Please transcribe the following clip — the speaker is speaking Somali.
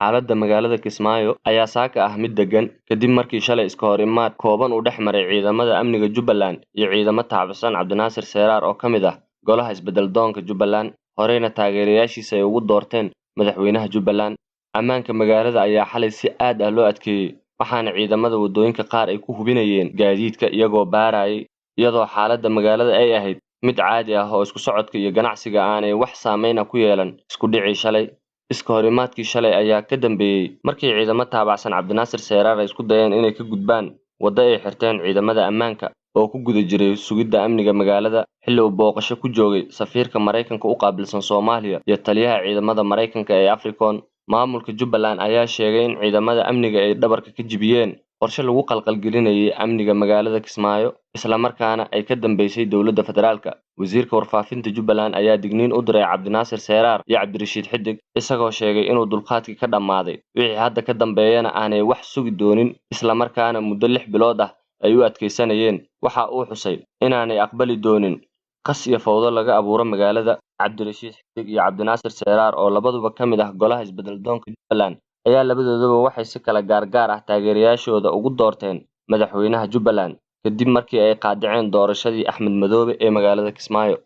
xaaladda magaalada Kismaayo ayaa saaka ah mid degan kadib markii shalay iska hor imaad kooban u dhex maray ciidamada amniga Jubbaland iyo ciidamo taabacsan Cabdinaasir Seeraar oo ka mid ah golaha isbedel doonka Jubbaland horeyna taageerayaashiisa ay ugu doorteen madaxweynaha Jubbaland. Ammaanka magaalada ayaa xalay si aad ah loo adkeeyay waxaana ciidamada wadooyinka qaar ay ku hubinayeen gaadiidka iyagoo baarayay iyadoo xaaladda magaalada ay ahayd mid caadi ah oo isku socodka iyo ganacsiga aanay wax saameyn ah ku yeelan isku dhicii shalay. iska hor imaadkii shalay ayaa ka dambeeyay markii ciidamo taabacsan Cabdinaasir Seeraar ay isku dayeen inay ka gudbaan waddo ay xirteen ciidamada ammaanka oo ku guda jiray sugidda amniga magaalada xilli uu booqasho ku joogay safiirka Mareykanka u qaabilsan Soomaaliya iyo taliyaha ciidamada Mareykanka ee Africon. Maamulka Jubbaland ayaa sheegay in ciidamada amniga ay dhabarka ka jibiyeen qorshe lagu qalqalgelinayay amniga magaalada Kismaayo isla markaana ay ka dambeysay dowladda federaalka. Wasiirka warfaafinta Jubbaland ayaa digniin u diray Cabdinaasir Seeraar iyo Cabdirashiid Xidig isagoo sheegay inuu dulqaadkii ka dhammaaday wixii hadda ka dambeeyana aanay wax sugi doonin isla markaana muddo 6 bilood ah ay u adkeysanayeen. Waxa uu xusay inaanay aqbali doonin qas iyo fowdo laga abuuro magaalada. Cabdirashiid Xidig iyo Cabdinaasir Seeraar oo labaduba ka mid ah golaha isbedel doonka Jubbaland ayaa labadooduba waxay si kala gaar ah taageerayaashooda ugu doorteen madaxweynaha Jubbaland kadib markii ay qaadaceen doorashadii Axmed Madoobe ee magaalada Kismaayo.